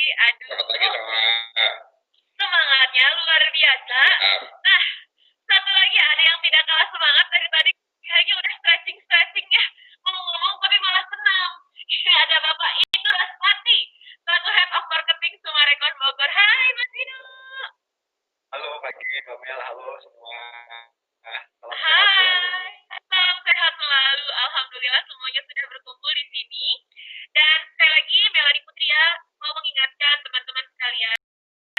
Selamat Aduh, pagi semua. semangatnya luar biasa. Siap. Nah, satu lagi ada yang tidak kalah semangat dari tadi. Kayaknya udah stretching ya. Ngomong-ngomong tapi malah senam. Ini ada Bapak Indo Raspati, selaku Head of Marketing Sumarekon Bogor. Hai Mas Indo. Halo pagi, Kamel. Halo semua. Salam sehat selalu. Hai, salam sehat selalu. Alhamdulillah semuanya sudah berkumpul di sini. Dan sekali lagi Melani Putria mau mengingatkan teman-teman sekalian.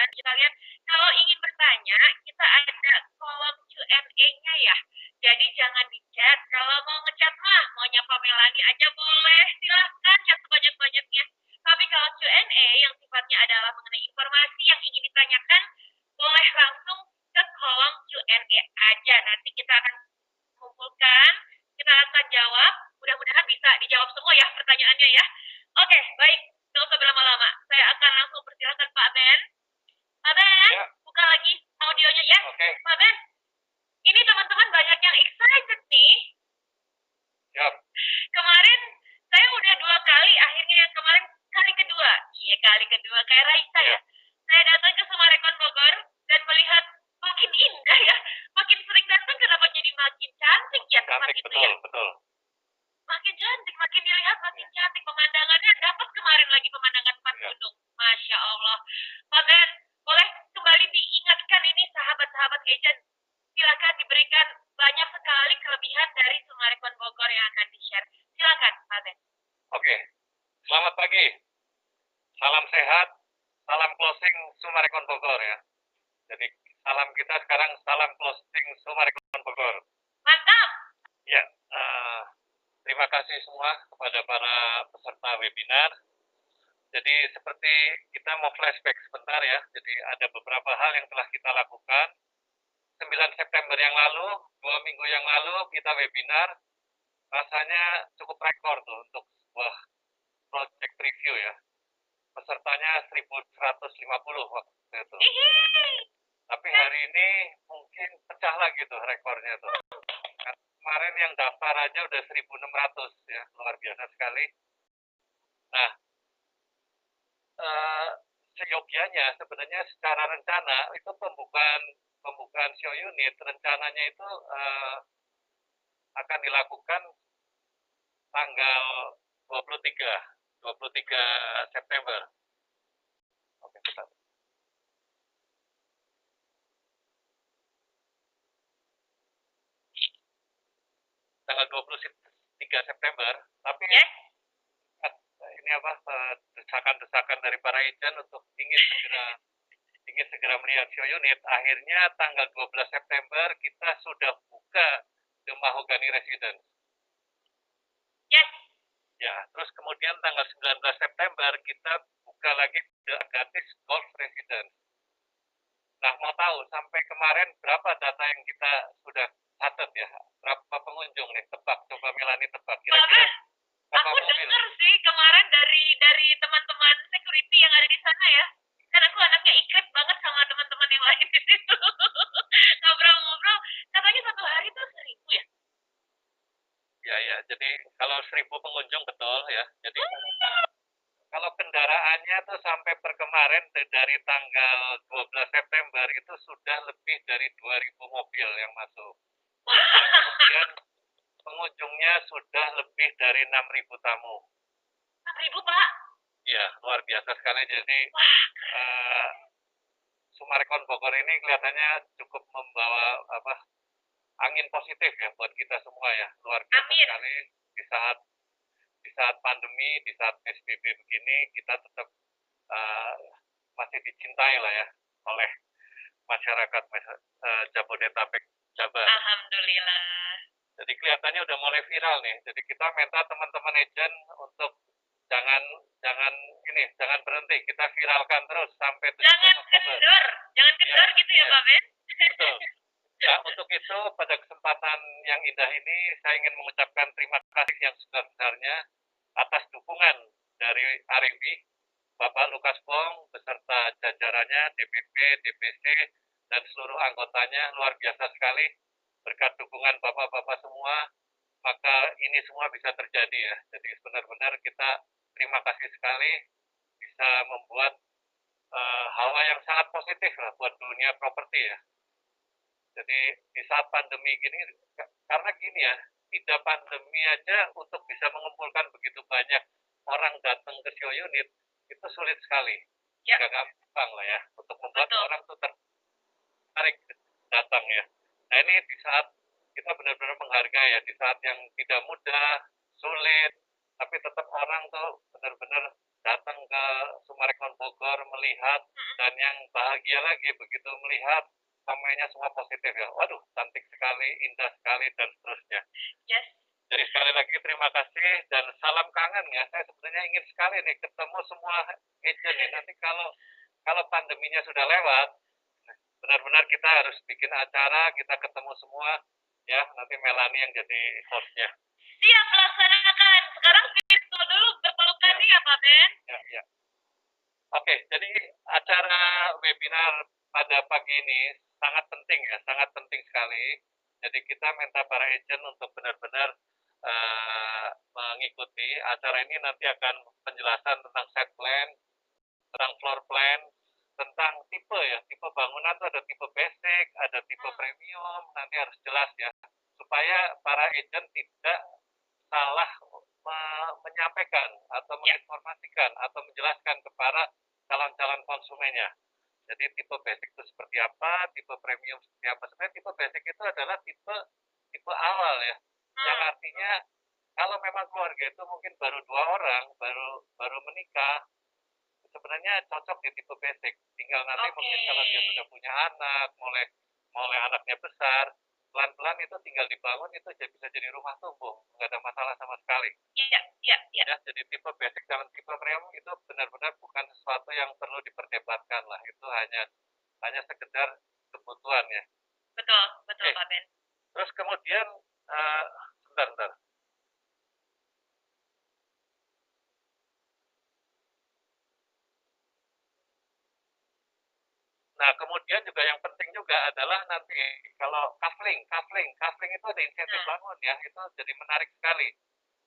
Kita lihat kalau ingin bertanya, kita ada kolom Q&A-nya ya. Jadi jangan di chat. Kalau mau ngechat mah, mau nyapa Melani aja boleh. Silahkan chat sebanyak-banyaknya. Tapi kalau Q&A yang sifatnya adalah mengenai informasi yang ingin ditanyakan, boleh langsung ke kolom Q&A aja. Nanti kita akan kumpulkan, kita akan jawab. Mudah-mudahan bisa dijawab semua ya pertanyaannya ya. Oke, baik. Nggak usah berlama-lama. Saya akan langsung persilahkan Pak Ben. Pak Ben, Ya. buka lagi audionya ya. Oke. Pak Ben, ini teman-teman banyak yang excited nih. Siap. Kemarin saya udah 2 kali, akhirnya yang kemarin kali kedua. Iya, kali kedua kayak Raisa ya. Saya datang ke Sumarekon Bogor dan melihat makin indah ya. Makin sering datang kenapa jadi makin cantik ya tempat Cantik, itu betul, ya. betul. Makin cantik, makin dilihat makin cantik pemandangannya. Dapat kemarin lagi pemandangan empat Ya. gunung. Masya Allah. Pak Ben, boleh kembali diingatkan ini sahabat-sahabat agent. Silakan diberikan banyak sekali kelebihan dari Sumarekon Bogor yang akan di-share. Silakan, Pak Ben. Oke. Selamat pagi. Salam sehat. Salam closing Sumarekon Bogor ya. Jadi salam kita sekarang salam closing Sumarekon Bogor. Mantap. Ya. Terima kasih semua kepada para peserta webinar. Jadi seperti kita mau flashback sebentar ya. Jadi ada beberapa hal yang telah kita lakukan. 9 September yang lalu, 2 minggu yang lalu kita webinar. Rasanya cukup rekor tuh untuk sebuah project review ya. Pesertanya 1.150 waktu itu. Tapi hari ini mungkin pecah lagi tuh rekornya tuh. Kemarin yang daftar aja udah 1.600 ya, luar biasa sekali. Nah, seyogianya sebenarnya secara rencana itu pembukaan show unit rencananya itu akan dilakukan tanggal 23 September. Oke, bentar. Tanggal 23 September, tapi ini apa desakan-desakan dari para agent untuk ingin segera melihat show unit. Akhirnya tanggal 12 September kita sudah buka The Mahogany Residence. Yes. Ya, terus kemudian tanggal 19 September kita buka lagi The Agatis Golf Residence. Nah, mau tahu sampai kemarin berapa data yang kita sudah catat ya? Berapa pengunjung nih? Tebak, coba Melani tebak kira-kira. Aku dengar sih kemarin dari teman-teman security yang ada di sana ya. Kan aku anaknya ikrip banget sama teman-teman yang lain di situ. Ngobrol-ngobrol, katanya satu hari tuh 1.000 ya? Ya, jadi kalau 1.000 pengunjung betul ya. Jadi kalau kendaraannya tuh sampai per kemarin dari tanggal 12 September itu sudah lebih dari 2.000 mobil yang masuk. Kemudian pengunjungnya sudah lebih dari 6.000 tamu. 6.000 Pak? Ya, luar biasa sekali. Jadi Sumarekon Bogor ini kelihatannya cukup membawa angin positif ya buat kita semua ya. Luar biasa sekali di saat pandemi, di saat PSBB begini kita tetap masih dicintai lah ya oleh masyarakat Jabodetabek, Jabar. Alhamdulillah. Jadi kelihatannya udah mulai viral nih. Jadi kita minta teman-teman agent untuk jangan berhenti. Kita viralkan terus sampai Jangan kendor gitu ya Pak Ben. Betul. Nah, untuk itu pada kesempatan yang indah ini saya ingin mengucapkan terima kasih yang sebesar-besarnya atas dukungan dari RMB, Bapak Lukas Pong beserta jajarannya, DPP, DPC, dan seluruh anggotanya. Luar biasa sekali. Berkat dukungan Bapak-Bapak semua, maka ini semua bisa terjadi ya. Jadi benar-benar kita terima kasih sekali bisa membuat hawa yang sangat positif lah buat dunia properti ya. Jadi di saat pandemi gini, karena gini ya, tidak pandemi aja untuk bisa mengumpulkan begitu banyak orang datang ke show unit itu sulit sekali. Ya, Nggak gampang lah ya untuk membuat betul. orang tuh tertarik datang ya. Nah ini di saat kita benar-benar menghargai ya, di saat yang tidak mudah, sulit, tapi tetap orang tuh benar-benar datang ke Summarecon Bogor melihat, dan yang bahagia lagi begitu melihat komennya semua positif ya. Waduh, cantik sekali, indah sekali, dan seterusnya. Yes. Jadi sekali lagi terima kasih dan salam kangen ya. Saya sebenarnya ingin sekali nih ketemu semua agent nih. Nanti kalau pandeminya sudah lewat, benar-benar kita harus bikin acara, kita ketemu semua ya. Nanti Melanie yang jadi hostnya. Siap, laksanakan. Sekarang virtual dulu berpelukan nih ya Pak Ben. Ya. Oke, jadi acara webinar pada pagi ini sangat penting ya, sangat penting sekali. Jadi kita minta para agent untuk benar-benar mengikuti acara ini. Nanti akan penjelasan tentang set plan, tentang floor plan, tentang tipe ya, tipe bangunan itu ada tipe basic, ada tipe premium, nanti harus jelas ya, supaya para agent tidak salah menyampaikan atau menginformasikan atau menjelaskan kepada calon-calon konsumennya. Jadi tipe basic itu seperti apa, tipe premium seperti apa. Sebenarnya tipe basic itu adalah tipe awal ya, yang artinya kalau memang keluarga itu mungkin baru 2 orang, baru menikah, sebenarnya cocok di tipe basic. Tinggal nanti mungkin kalau dia sudah punya anak, mulai anaknya besar, pelan-pelan itu tinggal dibangun, itu bisa jadi rumah tumbuh, nggak ada masalah sama sekali. Iya. Ya, jadi tipe basic dan tipe premium itu benar-benar bukan sesuatu yang perlu diperdebatkan lah. Itu hanya sekedar kebutuhan ya. Betul Pak Ben. Terus kemudian sebentar. Nah, kemudian juga yang penting juga adalah nanti kalau kafling itu ada insentif bangun ya, itu jadi menarik sekali.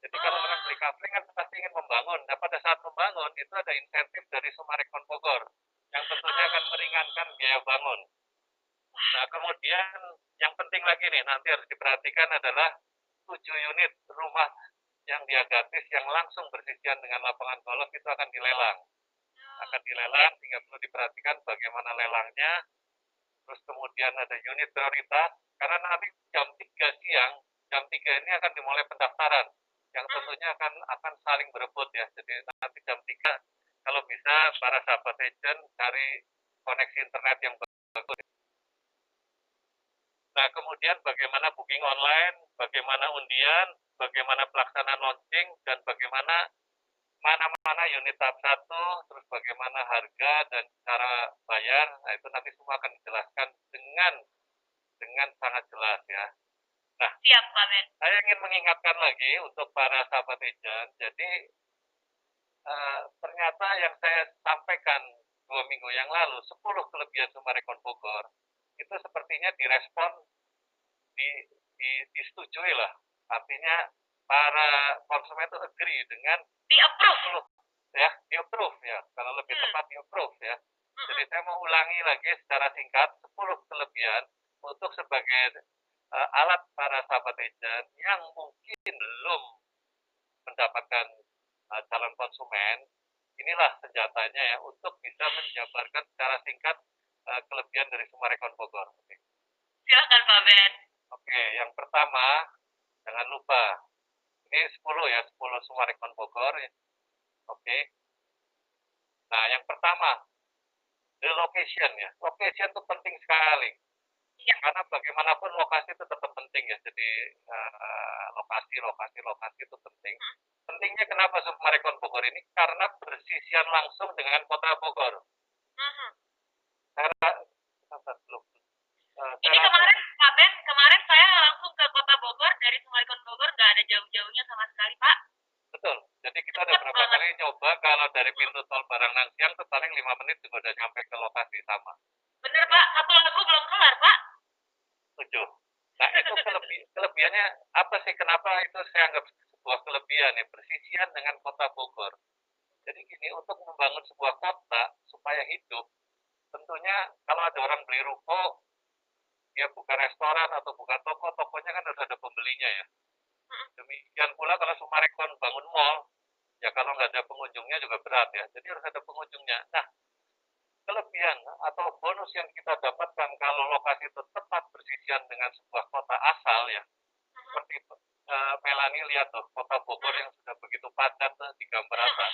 Jadi kalau orang beli kafling kan pasti ingin membangun. Nah, pada saat membangun itu ada insentif dari Summarecon Bogor yang tentunya akan meringankan biaya bangun. Nah, kemudian yang penting lagi nih nanti harus diperhatikan adalah 7 unit rumah yang diagatis yang langsung bersisian dengan lapangan golf itu akan dilelang. Tinggal perlu diperhatikan bagaimana lelangnya. Terus kemudian ada unit prioritas, karena nanti jam 3 siang, jam 3 ini akan dimulai pendaftaran, yang tentunya akan saling berebut ya. Jadi nanti jam 3, kalau bisa para sahabat agent cari koneksi internet yang bagus. Nah, kemudian bagaimana booking online, bagaimana undian, bagaimana pelaksanaan launching, dan bagaimana mana unit tahap 1, terus bagaimana harga dan cara bayar. Nah, itu nanti semua akan dijelaskan dengan sangat jelas ya. Nah, siap Pak Ben. Saya ingin mengingatkan lagi untuk para sahabat agent. Jadi ternyata yang saya sampaikan 2 minggu yang lalu, 10 kelebihan Summarecon Bogor, itu sepertinya direspon, disetujui lah. Artinya para konsumen itu agree dengan di-approve ya, kalau lebih tepat di-approve ya. Jadi saya mau ulangi lagi secara singkat 10 kelebihan untuk sebagai alat para sahabat agent yang mungkin belum mendapatkan calon konsumen. Inilah senjatanya ya untuk bisa menjabarkan secara singkat kelebihan dari Summarecon Bogor. Silakan Pak Ben. Oke, yang pertama jangan lupa ini 10 ya, 10 Summarecon Bogor ya. Oke. Nah, yang pertama, the location ya. Location itu penting sekali. Ya. Karena bagaimanapun lokasi itu tetap penting ya. Jadi lokasi itu penting. Pentingnya kenapa Summarecon Bogor ini? Karena bersisian langsung dengan kota Bogor. Ini kemarin Pak Ben, saya langsung ke kota Bogor, dari Summarecon Bogor nggak ada jauh-jauhnya sama sekali Pak. Betul. Jadi kita ada beberapa kali nyoba, kalau dari pintu tol Barangnangsiang itu paling 5 menit juga udah nyampe ke lokasi sama. Bener Pak, satu lagu belum kelar Pak. Setuju. Nah, itu kelebihannya apa sih? Kenapa itu saya anggap sebuah kelebihan ya, bersisian dengan kota Bogor. Jadi gini, untuk membangun sebuah kota supaya hidup, tentunya kalau ada orang beli ruko, dia buka restoran atau buka toko, tokonya kan harus ada pembelinya ya. Demikian pula kalau Summarecon bangun mall, ya kalau nggak ada pengunjungnya juga berat ya. Jadi harus ada pengunjungnya. Nah, kelebihan atau bonus yang kita dapatkan kalau lokasi itu tepat bersisian dengan sebuah kota asal ya, seperti Melanie lihat tuh, kota Bogor yang sudah begitu padat di gambar atas,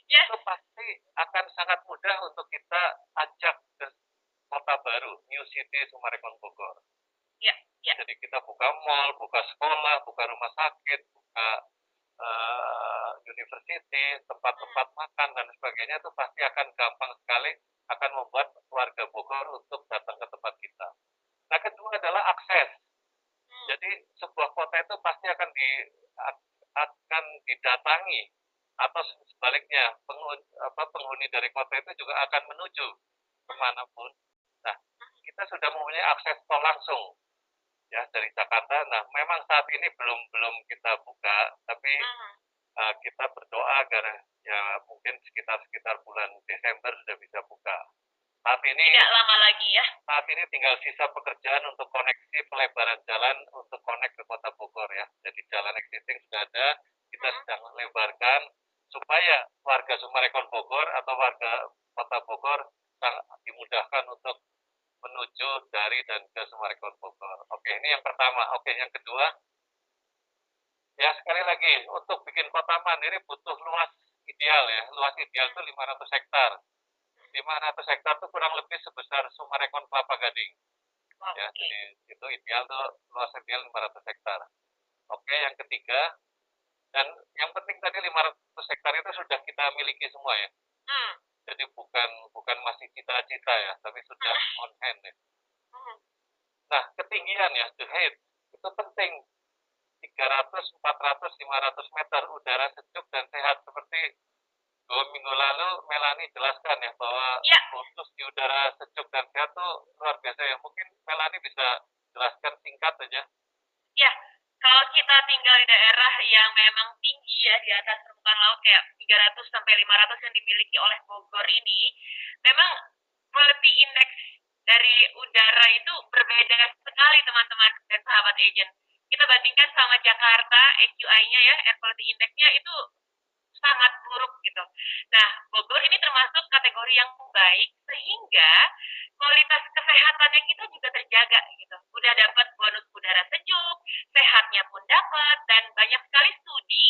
Yes. itu pasti akan sangat mudah untuk kita ajak ke kota baru, New City Summarecon Bogor. Ya, ya. Jadi kita buka mall, buka sekolah, buka rumah sakit, buka university, tempat-tempat makan dan sebagainya itu pasti akan gampang sekali akan membuat warga Bogor untuk datang ke tempat kita. Nah, kedua adalah akses. Jadi sebuah kota itu pasti akan didatangi atau sebaliknya penghuni dari kota itu juga akan menuju kemanapun. Nah, kita sudah mempunyai akses tol langsung ya dari Jakarta. Nah, memang saat ini belum kita buka, tapi kita berdoa agar ya mungkin sekitar bulan Desember sudah bisa buka. Saat ini tidak lama lagi ya. Saat ini tinggal sisa pekerjaan untuk koneksi pelebaran jalan untuk connect ke Kota Bogor ya. Jadi jalan existing sudah ada, kita sedang melebarkan supaya warga Summarecon Bogor atau warga Kota Bogor dimudahkan untuk menuju dari dan ke Summarecon Bogor. Oke, ini yang pertama. Oke, yang kedua, ya sekali lagi untuk bikin kota mandiri butuh luas ideal ya. Luas ideal itu 500 hektar. 500 hektar itu kurang lebih sebesar Summarecon Kelapa Gading. Ya, jadi itu ideal tuh luas ideal 500 hektar. Oke, yang ketiga, dan yang penting tadi 500 hektar itu sudah kita miliki semua ya. Jadi bukan masih cita-cita ya, tapi sudah on hand ya. Nah, ketinggian ya, the height, itu penting. 300, 400, 500 meter udara sejuk dan sehat seperti 2 minggu lalu Melanie jelaskan ya bahwa bonus di udara sejuk dan sehat itu luar biasa ya. Mungkin Melanie bisa jelaskan singkat saja. Ya, kalau kita tinggal di daerah yang memang tinggi ya di atas permukaan laut kayak 300 sampai 500 yang dimiliki oleh Bogor ini, memang quality index dari udara itu berbeda sekali teman-teman dan sahabat agent. Kita bandingkan sama Jakarta, AQI-nya ya, air quality index-nya itu sangat buruk gitu. Nah, Bogor ini termasuk kategori yang baik sehingga kualitas kesehatannya kita juga terjaga gitu. Udah dapat bonus udara sejuk, sehatnya pun dapat, dan banyak sekali studi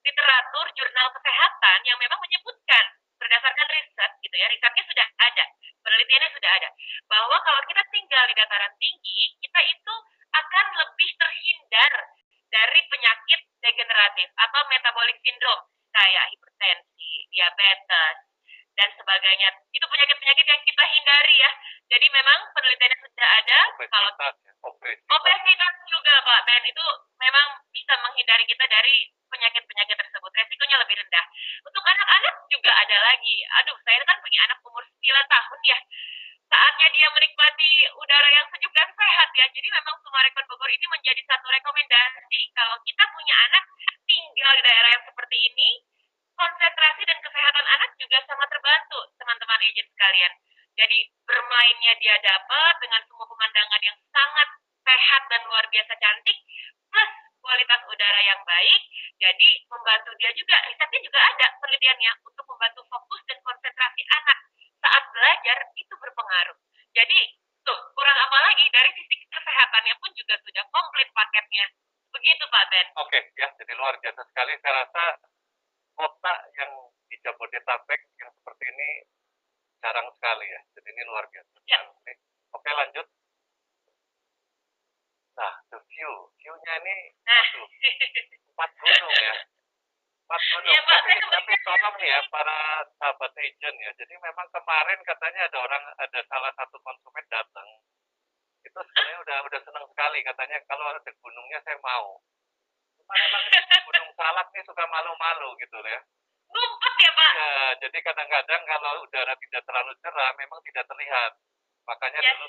literatur jurnal kesehatan yang memang menyebutkan berdasarkan riset gitu ya, risetnya sudah ada, penelitiannya sudah ada, bahwa kalau kita tinggal di dataran tinggi, kita itu akan lebih terhindar dari penyakit degeneratif atau metabolic syndrome kayak hipertensi, diabetes, dan sebagainya. Itu penyakit-penyakit yang kita hindari ya. Jadi memang penelitiannya sudah ada. Kalau obesitas juga Pak Ben, itu memang bisa menghindari kita dari penyakit-penyakit tersebut. Resikonya lebih rendah. Untuk anak-anak juga ada lagi. Aduh, saya kan punya anak umur 9 tahun ya. Saatnya dia menikmati udara yang sejuk dan sehat ya. Jadi memang Summarecon Bogor ini menjadi satu rekomendasi. Kalau kita punya anak tinggal di daerah yang seperti ini, konsentrasi dan kesehatan anak juga sangat terbantu, teman-teman agent sekalian. Jadi bermainnya dia dapat dengan semua pemandangan yang sangat sehat dan luar biasa cantik, plus kualitas udara yang baik, jadi membantu dia juga, risetnya juga ada penelitiannya untuk membantu fokus dan konsentrasi anak saat belajar itu berpengaruh. Jadi tuh, kurang apa lagi, dari sisi kesehatannya pun juga sudah komplit paketnya. Begitu Pak Ben. Oke, ya, jadi luar biasa sekali. Saya rasa kota yang di Jabodetabek yang seperti ini jarang sekali ya. Jadi ini luar biasa. Ya. Oke, lanjut. Nah, the view-nya ini 4 gunung ya. 4 gunung. Ya, Pak, tapi tolong nih ya para sahabat agent ya. Jadi memang kemarin katanya ada salah satu konsumen datang. Itu sebenarnya udah senang sekali, katanya kalau ada gunungnya saya mau. Cuma memang Gunung Salak nih suka malu-malu gitu ya. Ngumpet ya Pak? Ya, jadi kadang-kadang kalau udara tidak terlalu cerah memang tidak terlihat. Makanya dulu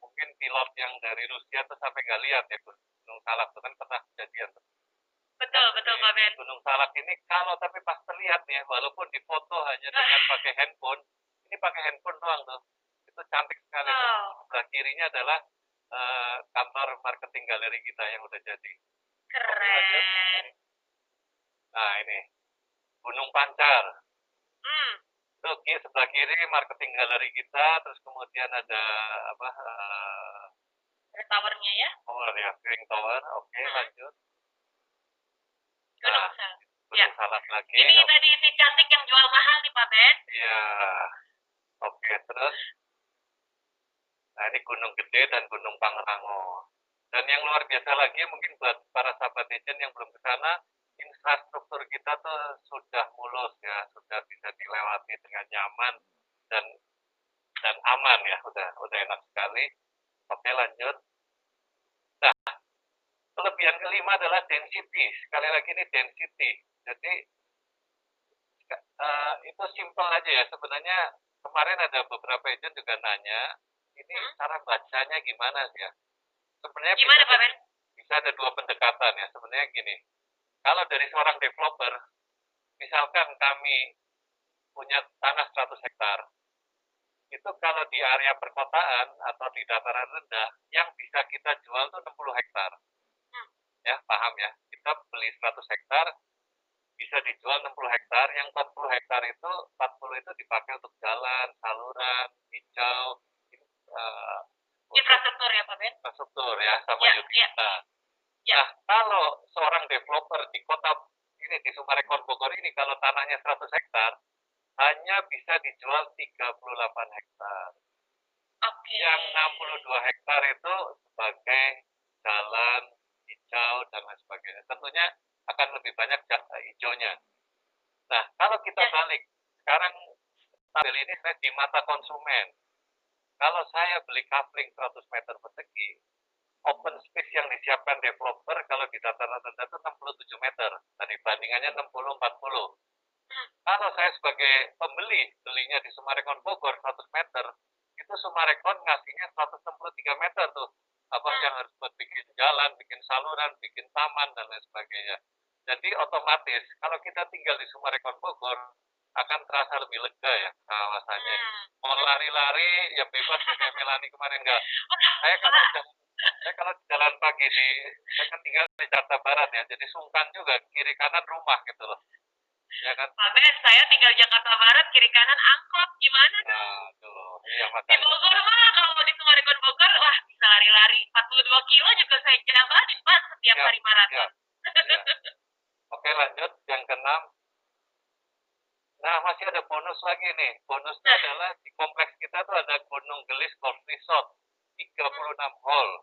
mungkin pilot yang dari Rusia tuh sampai nggak lihat ya Gunung Salak itu kan pernah kejadian. Betul Pak Ben. Gunung Salak ini kalau tapi pas terlihat nih, walaupun difoto hanya dengan pakai handphone, ini pakai pakai handphone doang tuh. Itu cantik sekali tuh. Wow, Sebelah kirinya adalah kantor marketing galeri kita yang udah jadi. Oke, lanjut. keren. Nah, ini Gunung Pancar. Hmm, Itu sebelah kiri marketing galeri kita, terus kemudian ada apa? ada towernya ya. Tower ya, Green Tower. Oke, Hmm, lanjut. Gunung Nah, Salak. Ya. Gunung Salak lagi. Ini tadi si cantik yang jual mahal nih Pak Ben. Iya. Oke, terus nah ini Gunung Gede dan Gunung Pangrango. Dan yang luar biasa lagi mungkin buat para sahabat agent yang belum ke sana, infrastruktur kita tuh sudah mulus ya, sudah bisa dilewati dengan nyaman dan aman ya, udah enak sekali. Oke, lanjut. Nah, kelebihan kelima adalah density. Sekali lagi ini density. Jadi itu simple aja ya. Sebenarnya kemarin ada beberapa agent juga nanya, ini cara bacanya gimana sih ya? Sebenarnya Gimana Pak Ben? bisa ada dua pendekatan ya. Sebenarnya gini, kalau dari seorang developer, misalkan kami punya tanah 100 hektar, itu kalau di area perkotaan atau di dataran rendah, yang bisa kita jual itu 60 hektar. Ya, paham ya? Kita beli 100 hektar, bisa dijual 60 hektar, yang 40 hektar itu, 40 itu dipakai untuk jalan, saluran, hijau, Infrastruktur ya Pak Ben? infrastruktur ya, sama Ya, utilitas. ya. Nah, kalau seorang developer di kota ini, di Summarecon Bogor ini, kalau tanahnya 100 hektar, hanya bisa dijual 38 hektar. Oke. Yang 62 hektar itu sebagai jalan, hijau, dan lain sebagainya. Tentunya akan lebih banyak hijaunya. Nah, kalau kita balik, sekarang tabel ini saya di mata konsumen. Kalau saya beli kafling 100 meter persegi, open space yang disiapkan developer kalau di dataran rendah itu 67 meter. Dan bandingannya 60-40. Kalau saya sebagai pembeli, belinya di Summarecon Bogor 100 meter, itu Summarecon ngasihnya 163 meter tuh. Apa yang harus buat bikin jalan, bikin saluran, bikin taman, dan lain sebagainya. Jadi otomatis, kalau kita tinggal di Summarecon Bogor, akan terasa lebih lega ya kawasannya. Mau lari-lari, ya bebas kayak Melani kemarin enggak. Saya kalau jalan pagi saya kan tinggal di Jakarta Barat ya, jadi sungkan juga, kiri kanan rumah gitu loh. Ya kan? Pak Ben, saya tinggal Jakarta Barat, kiri kanan angkot. Gimana dong? Nah, tuh. Iya, Di makanya. Bogor mah, kalau di Summarecon Bogor, wah bisa lari-lari. 42 kilo juga saya jabanin Pak setiap hari maraton. Ya. Oke, lanjut. Yang keenam. Nah, masih ada bonus lagi nih. Bonusnya adalah di kompleks kita tuh ada Gunung Gelis Golf Resort. 36 hole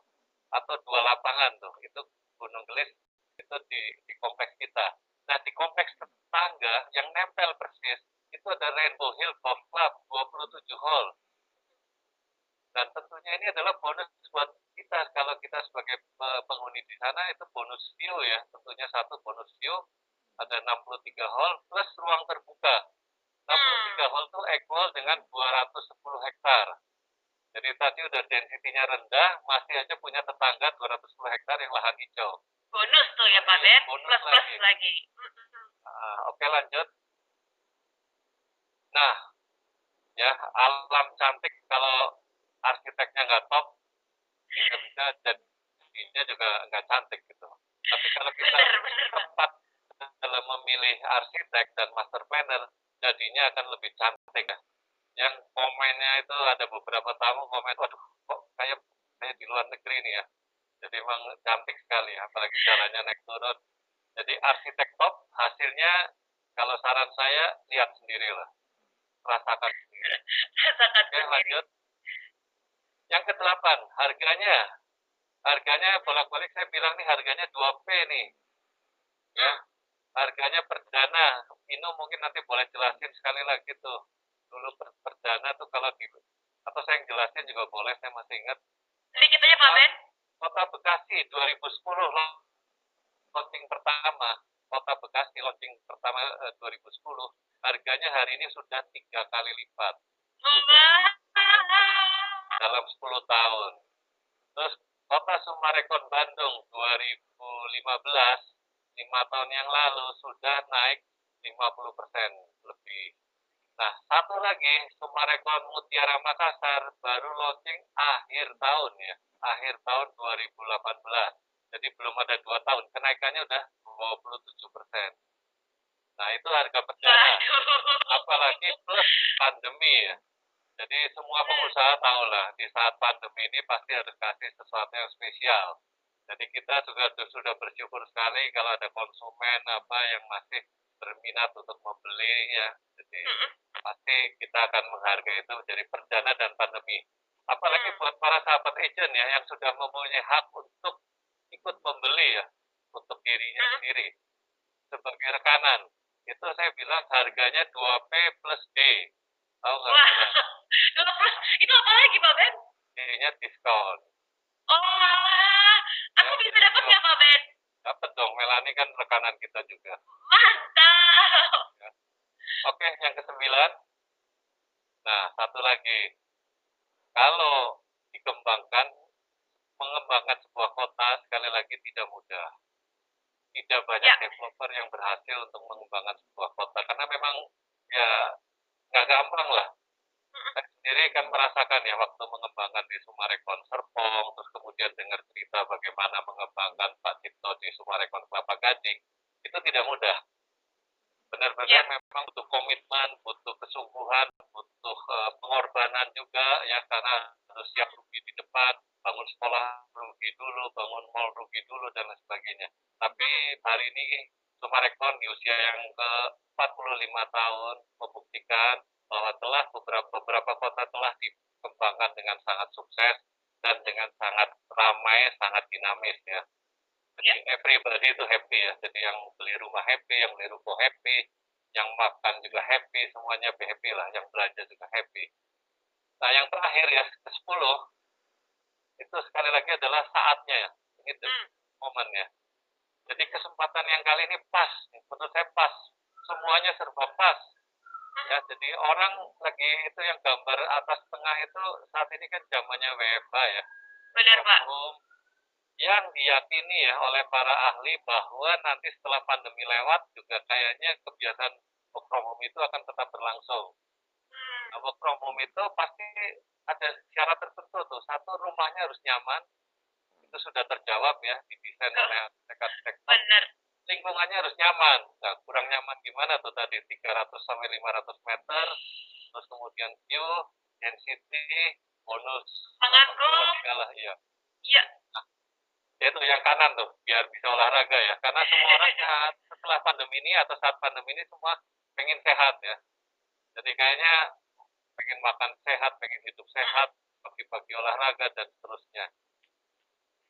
atau 2 lapangan tuh. Itu Gunung Gelis itu di kompleks kita. Nah, di kompleks tetangga yang nempel persis itu ada Rainbow Hill Golf Club 27 hole. Dan tentunya ini adalah bonus buat kita. Kalau kita sebagai penghuni di sana itu bonus view ya. Tentunya satu bonus view ada 63 hole plus ruang terbuka. 63 hole itu equal dengan 210 hektar. Jadi tadi udah density-nya rendah, masih aja punya tetangga 210 hektar yang lahan hijau. Bonus tuh ya Pak Ben, plus lagi. Oke, lanjut. Nah, ya alam cantik kalau arsiteknya nggak top, bisa jadinya juga nggak cantik gitu. Tapi kalau kita tepat dalam memilih arsitek dan master planner, jadinya akan lebih cantik ya. Yang komennya itu ada beberapa tamu komen, waduh kok kayak di luar negeri nih ya. Jadi memang cantik sekali, apalagi jalannya naik turun. Jadi arsitek top, hasilnya kalau saran saya lihat sendirilah, rasakan sendiri. Oke, lanjut. Yang kedelapan, harganya bolak-balik saya bilang nih harganya 2P nih. Ya, harganya perdana. Ino mungkin nanti boleh jelasin sekali lagi tuh. Dulu perdana tuh kalau atau saya yang jelasin juga boleh, saya masih ingat. Sedikit aja Pak Ben. Kota Bekasi 2010 launching pertama. Kota Bekasi launching pertama 2010. Harganya hari ini sudah 3 kali lipat. Dalam 10 tahun. Terus Kota Summarecon Bandung 2015, 5 tahun yang lalu sudah naik 50% lebih. Nah, satu lagi, Sumarekon Mutiara Makassar baru launching akhir tahun ya, akhir tahun 2018. Jadi belum ada 2 tahun, kenaikannya udah 27%. Nah, itu harga perdana. Apalagi Waduh. plus pandemi ya. Jadi semua pengusaha tahu lah, di saat pandemi ini pasti harus kasih sesuatu yang spesial. Jadi kita juga sudah bersyukur sekali kalau ada konsumen apa yang masih berminat untuk membeli ya. Jadi pasti kita akan menghargai itu menjadi perdana dan pandemi. Apalagi buat para sahabat agent ya yang sudah mempunyai hak untuk ikut membeli ya untuk dirinya sendiri sebagai rekanan. Itu saya bilang harganya 2P plus D. Tahu nggak? Wah, 20, itu apa lagi Pak Ben? D-nya diskon. Oh, alah. Aku Ya, bisa dapat nggak Pak Ben? dapat dong, Melani kan rekanan kita juga. Mantap. Ya. Oke, yang ke-9. Nah, satu lagi. Kalau dikembangkan, mengembangkan sebuah kota sekali lagi tidak mudah. Tidak banyak Ya. developer yang berhasil untuk mengembangkan sebuah kota karena memang ya nggak gampang lah. Saya sendiri kan merasakan ya waktu mengembangkan di Sumarekon Serpong, terus kemudian dengar cerita bagaimana mengembangkan Pak Cipto di Sumarekon Kelapa Gading, itu tidak mudah. Benar-benar memang butuh komitmen, butuh kesungguhan, butuh pengorbanan juga ya karena harus siap rugi di depan, bangun sekolah rugi dulu, bangun mall rugi dulu dan lain sebagainya. Tapi hari ini Sumarekon di usia yang ke 45 tahun membuktikan bahwa telah beberapa kota telah dikembangkan dengan sangat sukses dan dengan sangat ramai, sangat dinamis ya. Jadi everybody itu happy ya. Jadi yang beli rumah happy, yang beli ruko happy, yang makan juga happy, semuanya happy lah. Yang belanja juga happy. Nah yang terakhir ya ke-10 itu sekali lagi adalah saatnya ya. Itu momennya. Jadi kesempatan yang kali ini pas, menurut saya pas. Semuanya serba pas. Ya, jadi orang lagi itu yang gambar atas tengah itu saat ini kan zamannya WFH ya. Benar Pak. Yang diyakini ya oleh para ahli bahwa nanti setelah pandemi lewat juga kayaknya kebiasaan work from home itu akan tetap berlangsung. Nah, work from home itu pasti ada syarat tertentu tuh. Satu, rumahnya harus nyaman. Itu sudah terjawab ya, didesain oleh arsitek-arsitek. Benar. Lingkungannya harus nyaman. Nah, kurang nyaman gimana tuh tadi? 300 sampai 500 meter. Terus kemudian view, density, bonus. Segala, iya. Iya. Nah, itu yang kanan tuh, biar bisa olahraga ya. Karena semua orang setelah pandemi ini atau saat pandemi ini semua pengen sehat ya. Jadi kayaknya pengen makan sehat, pengen hidup sehat, pagi-pagi olahraga dan seterusnya.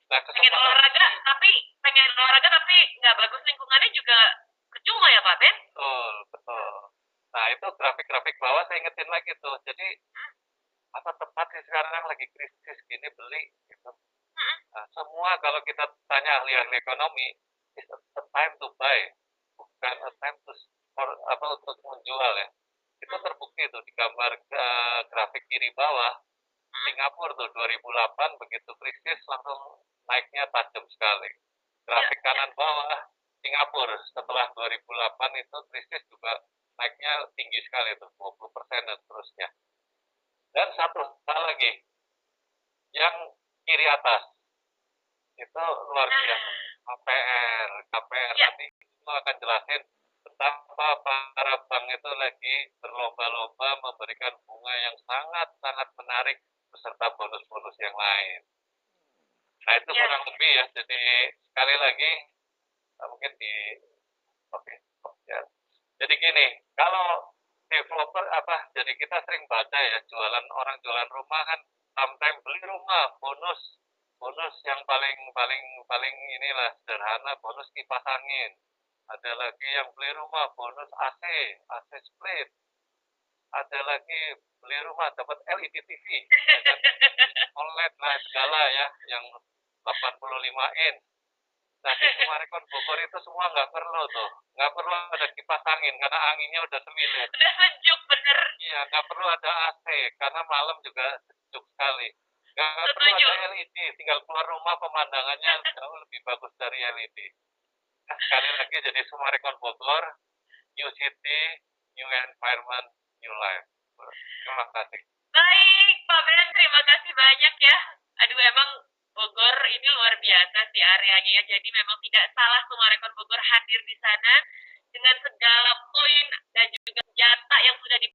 Nah, pengen olahraga tapi nggak bagus lingkungannya juga percuma ya Pak Ben? Betul, betul. Nah itu grafik-grafik bawah saya ingetin lagi tuh. Jadi apa tepat sih sekarang lagi krisis gini beli gitu. Nah, semua kalau kita tanya ahli-ahli ekonomi, it's a time to buy, bukan a time to untuk menjual ya. Itu terbukti tuh di gambar grafik kiri bawah. Singapura tuh 2008 begitu krisis langsung naiknya tajam sekali. Grafik kanan bawah Singapura setelah 2008 itu krisis juga naiknya tinggi sekali tuh 20% dan seterusnya. Dan satu hal lagi yang kiri atas itu luar biasa. KPR nanti itu akan jelasin betapa para bank itu lagi berlomba-lomba memberikan bunga yang sangat-sangat menarik beserta bonus-bonus yang lain. Nah itu kurang lebih ya. Jadi sekali lagi mungkin ya. Jadi gini, kalau developer jadi kita sering baca ya orang jualan rumah kan sometimes beli rumah bonus yang paling inilah sederhana bonus kipas angin. Ada lagi yang beli rumah bonus AC split. Ada lagi beli rumah dapat LED TV, ya, OLED lah segala ya, yang 85 inch. Nah di Sumarekon Bogor itu semua nggak perlu tuh, nggak perlu ada kipas angin karena anginnya udah semilir. Udah sejuk bener. Iya, nggak perlu ada AC karena malam juga sejuk sekali. Nggak perlu ada LED, tinggal keluar rumah pemandangannya jauh lebih bagus dari LED. Nah, sekali lagi jadi Sumarekon Bogor, new city, new environment, new life. Terima kasih. Baik, Pak Ben, terima kasih banyak ya. Aduh, emang Bogor ini luar biasa sih areanya ya. Jadi memang tidak salah semua rekor Bogor hadir di sana dengan segala poin dan juga senjata yang sudah